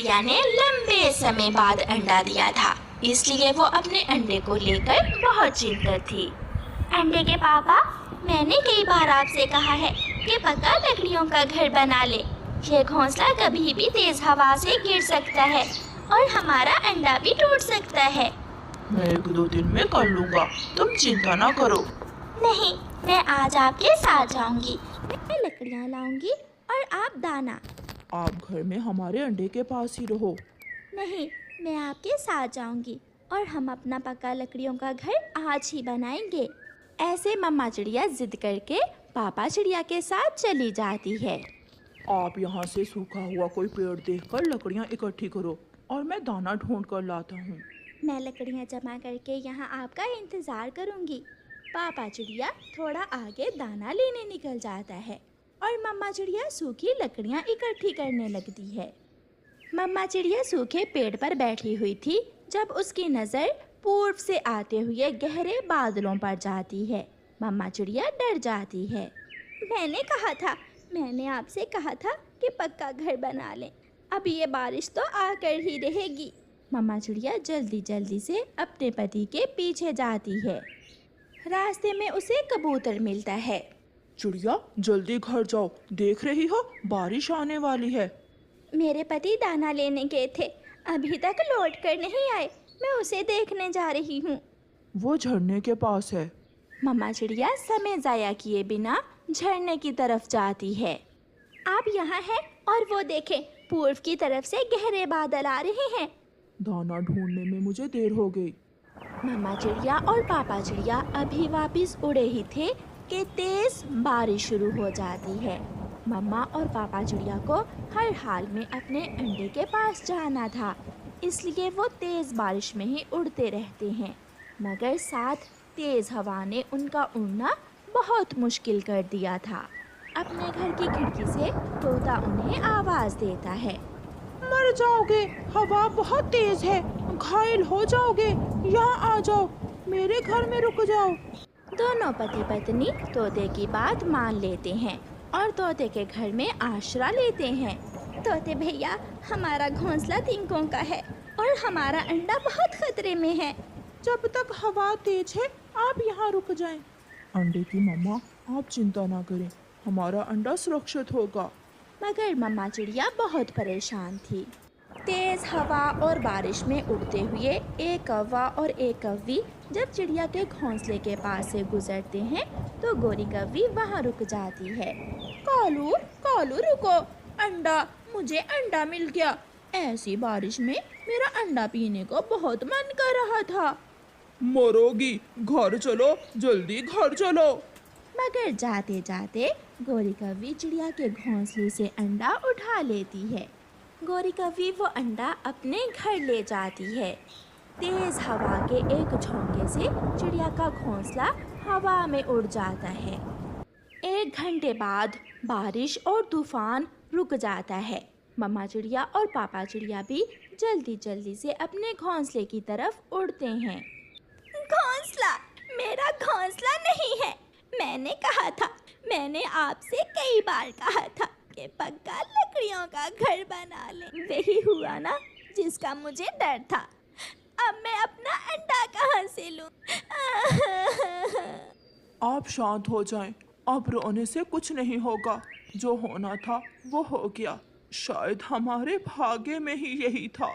चिड़िया ने लंबे समय बाद अंडा दिया था, इसलिए वो अपने अंडे को लेकर बहुत चिंतित थी। अंडे के पापा, मैंने कई बार आपसे कहा है कि पक्का लकड़ियों का घर बना ले। ये घोंसला कभी भी तेज हवा से गिर सकता है और हमारा अंडा भी टूट सकता है। मैं 1-2 दिन में कर लूँगा, तुम चिंता ना करो। नहीं, मैं आज आपके साथ जाऊंगी। मैं लकड़ियाँ लाऊंगी और आप दाना। आप घर में हमारे अंडे के पास ही रहो। नहीं, मैं आपके साथ जाऊंगी और हम अपना पक्का लकड़ियों का घर आज ही बनाएंगे। ऐसे मम्मा चिड़िया जिद करके पापा चिड़िया के साथ चली जाती है। आप यहाँ से सूखा हुआ कोई पेड़ देखकर लकड़ियाँ इकट्ठी करो और मैं दाना ढूंढ कर लाता हूँ। मैं लकड़ियाँ जमा करके यहाँ आपका इंतज़ार करूँगी। पापा चिड़िया थोड़ा आगे दाना लेने निकल जाता है और मम्मा चिड़िया सूखी लकड़ियाँ इकट्ठी करने लगती है। मम्मा चिड़िया सूखे पेड़ पर बैठी हुई थी जब उसकी नज़र पूर्व से आते हुए गहरे बादलों पर जाती है। मम्मा चिड़िया डर जाती है। मैंने आपसे कहा था कि पक्का घर बना लें। अब ये बारिश तो आकर ही रहेगी। मम्मा चिड़िया जल्दी जल्दी से अपने पति के पीछे जाती है। रास्ते में उसे कबूतर मिलता है। चिड़िया जल्दी घर जाओ, देख रही हो बारिश आने वाली है। मेरे पति दाना लेने गए थे, अभी तक लौट कर नहीं आए। मैं उसे देखने जा रही हूँ। वो झरने के पास है। मम्मा चिड़िया समय जाया किए बिना झरने की तरफ जाती है। आप यहाँ हैं और वो देखें, पूर्व की तरफ से गहरे बादल आ रहे हैं। दाना ढूंढने में मुझे देर हो गई। मम्मा चिड़िया और पापा चिड़िया अभी वापस उड़े ही थे कि तेज बारिश शुरू हो जाती है। मम्मा और पापा चिड़िया को हर हाल में अपने अंडे के पास जाना था, इसलिए वो तेज बारिश में ही उड़ते रहते हैं। मगर साथ तेज हवा ने उनका उड़ना बहुत मुश्किल कर दिया था। अपने घर की खिड़की से तोता उन्हें आवाज देता है। मर जाओगे, हवा बहुत तेज है, घायल हो जाओगे, यहाँ आ जाओ, मेरे घर में रुक जाओ। दोनों पति पत्नी तोते की बात मान लेते हैं और तोते के घर में आश्रय लेते हैं। तोते भैया, हमारा घोंसला तिनकों का है और हमारा अंडा बहुत खतरे में है। जब तक हवा तेज है आप यहाँ रुक जाएं। अंडे की मम्मा, आप चिंता ना करें, हमारा अंडा सुरक्षित होगा। मगर मम्मा चिड़िया बहुत परेशान थी। तेज हवा और बारिश में उड़ते हुए एक कौवा और एक कौवी जब चिड़िया के घोंसले के पास से गुजरते हैं तो गोरी कौवी वहाँ रुक जाती है। कालू, कालू रुको, अंडा, मुझे अंडा मिल गया। ऐसी बारिश में मेरा अंडा पीने को बहुत मन कर रहा था। मरोगी, घर चलो, जल्दी घर चलो। मगर जाते जाते गोरी कौवी चिड़िया के घोंसले से अंडा उठा लेती है। गोरी कौवी वो अंडा अपने घर ले जाती है। तेज हवा के एक झोंके से चिड़िया का घोंसला हवा में उड़ जाता है। 1 घंटे बाद बारिश और तूफान रुक जाता है। मम्मा चिड़िया और पापा चिड़िया भी जल्दी जल्दी से अपने घोंसले की तरफ उड़ते हैं। घोंसला, मेरा घोंसला नहीं है। मैंने आपसे कई बार कहा था कि पक्का लकड़ियों का घर बना ले। वही हुआ ना जिसका मुझे डर था। अब मैं अपना अंडा कहाँ से लूं? आप शांत हो जाएं, अब रोने से कुछ नहीं होगा। जो होना था वो हो गया, शायद हमारे भाग्य में ही यही था।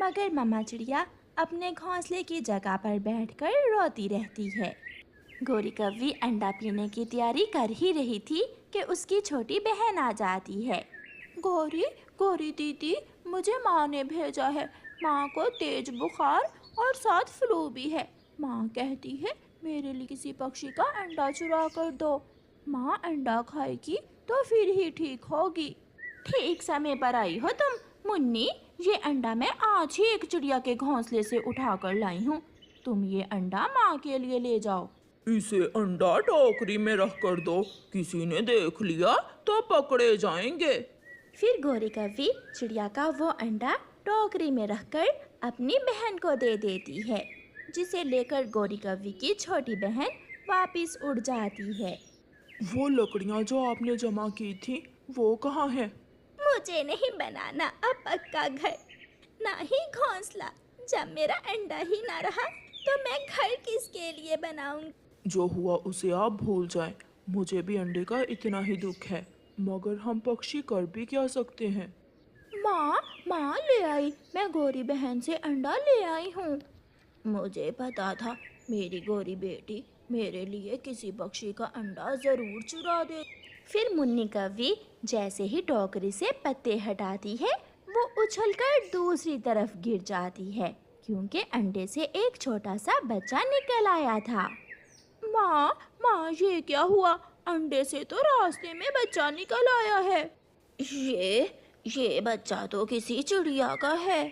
मगर मम्मा चिड़िया अपने घोंसले की जगह पर बैठकर रोती रहती है। गोरी कौवी अंडा पीने की तैयारी कर ही रही थी कि उसकी छोटी बहन आ जाती है। गोरी, गोरी दीदी, मुझे माँ ने भेजा है। माँ को तेज बुखार और साथ फ्लू भी है। माँ कहती है मेरे लिए किसी पक्षी का अंडा चुरा कर दो। माँ अंडा खाएगी तो फिर ही ठीक होगी। ठीक समय पर आई हो तुम मुन्नी। ये अंडा मैं आज ही एक चिड़िया के घोंसले से उठा कर लाई हूँ। तुम ये अंडा माँ के लिए ले जाओ। इसे अंडा टोकरी में रख कर दो, किसी ने देख लिया तो पकड़े जाएंगे। फिर गोरी कौवी चिड़िया का वो अंडा टोकरी में रखकर अपनी बहन को दे देती है, जिसे लेकर गोरी कौवी की छोटी बहन वापस उड़ जाती है। वो लकड़ियाँ जो आपने जमा की थी वो कहाँ है? मुझे नहीं बनाना अब पक्का घर, ना ही घोंसला। जब मेरा अंडा ही ना रहा तो मैं घर किसके लिए बनाऊंगी? जो हुआ उसे आप भूल जाएं। मुझे भी अंडे का इतना ही दुख है, मगर हम पक्षी कर भी क्या सकते हैं। माँ ले आई, मैं गौरी बहन से अंडा ले आई हूँ। मुझे पता था मेरी गौरी बेटी मेरे लिए किसी पक्षी का अंडा जरूर चुरा दे। फिर मुन्नी कौवी जैसे ही टोकरी से पत्ते हटाती है, वो उछलकर दूसरी तरफ गिर जाती है, क्योंकि अंडे से एक छोटा सा बच्चा निकल आया था। माँ ये क्या हुआ? अंडे से तो रास्ते में बच्चा निकल आया है। ये बच्चा तो किसी चिड़िया का है।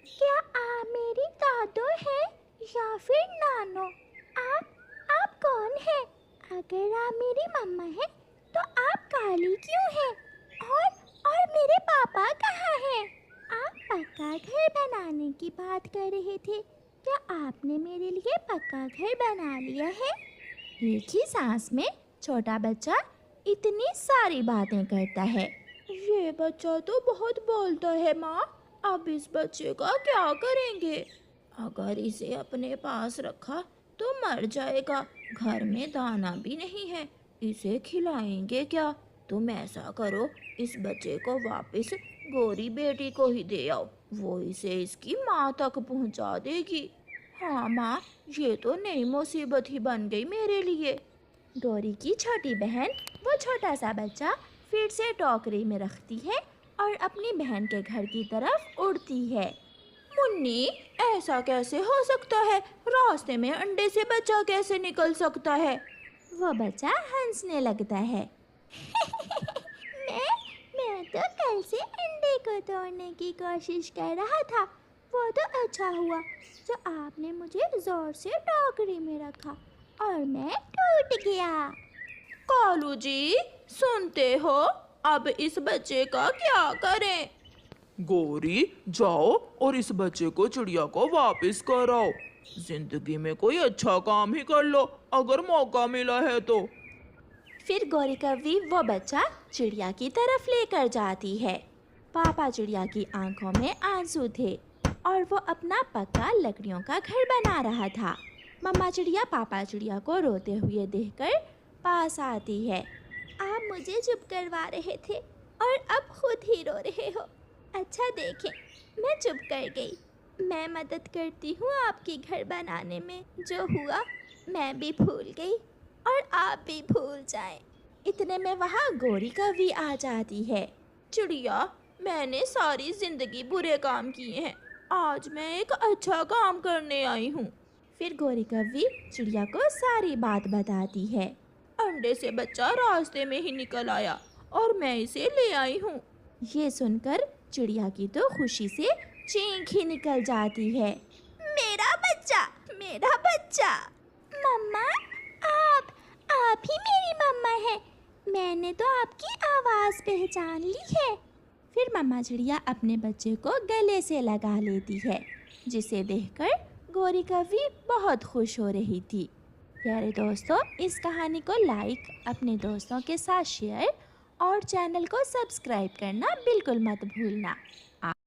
क्या आप मेरी दादो है या फिर नानो? आप कौन है? अगर आप मेरी मम्मा है तो आप काली क्यों हैं? और मेरे पापा कहाँ हैं? आप पक्का घर बनाने की बात कर रहे थे, क्या आपने मेरे लिए पक्का घर बना लिया है? एक ही सांस में छोटा बच्चा इतनी सारी बातें करता है। ये बच्चा तो बहुत बोलता है माँ, अब इस बच्चे का क्या करेंगे? अगर इसे अपने पास रखा तो मर जाएगा, घर में दाना भी नहीं है, इसे खिलाएंगे क्या? तुम ऐसा करो, इस बच्चे को वापस गौरी बेटी को ही दे आओ, वो इसे इसकी माँ तक पहुँचा देगी। हाँ माँ, ये तो नई मुसीबत ही बन गई मेरे लिए। गौरी की छोटी बहन वो छोटा सा बच्चा फिर से टोकरी में रखती है और अपनी बहन के घर की तरफ उड़ती है। मुन्नी, ऐसा कैसे हो सकता है? रास्ते में अंडे से बच्चा कैसे निकल सकता है? वो बच्चा हंसने लगता है। मैं तो कल से अंडे को तोड़ने की कोशिश कर रहा था, वो तो अच्छा हुआ जो आपने मुझे जोर से टोकरी में रखा और मैं टूट गया। कालू जी, सुनते हो? अब इस बच्चे का क्या करें? गौरी, जाओ और इस बच्चे को चिड़िया को वापस कराओ। जिंदगी में कोई अच्छा काम ही कर लो अगर मौका मिला है तो। फिर गौरी कौवी वो बच्चा चिड़िया की तरफ लेकर जाती है। पापा चिड़िया की आंखों में आंसू थे और वो अपना पक्का लकड़ियों का घर बना रहा था। मम्मा चिड़िया पापा चिड़िया को रोते हुए देखकर पास आती है। आप मुझे चुप करवा रहे थे और अब खुद ही रो रहे हो। अच्छा देखें, मैं चुप कर गई। मैं मदद करती हूँ आपके घर बनाने में। जो हुआ मैं भी भूल गई और आप भी भूल जाएं। इतने में वहाँ गौरी कौवी आ जाती है। चिड़िया, मैंने सारी जिंदगी बुरे काम किए हैं, आज मैं एक अच्छा काम करने आई हूँ। फिर गौरी कौवी चिड़िया को सारी बात बताती है। अंडे से बच्चा रास्ते में ही निकल आया और मैं इसे ले आई हूँ। ये सुनकर चिड़िया की तो खुशी से चीख ही निकल जाती है। मेरा बच्चा, मेरा बच्चा। मम्मा, आप ही मेरी मम्मा है। मैंने तो आपकी आवाज़ पहचान ली है। फिर मम्मा चिड़िया अपने बच्चे को गले से लगा लेती है, जिसे देखकर गौरी कौवी बहुत खुश हो रही थी। प्यारे दोस्तों, इस कहानी को लाइक, अपने दोस्तों के साथ शेयर और चैनल को सब्सक्राइब करना बिल्कुल मत भूलना।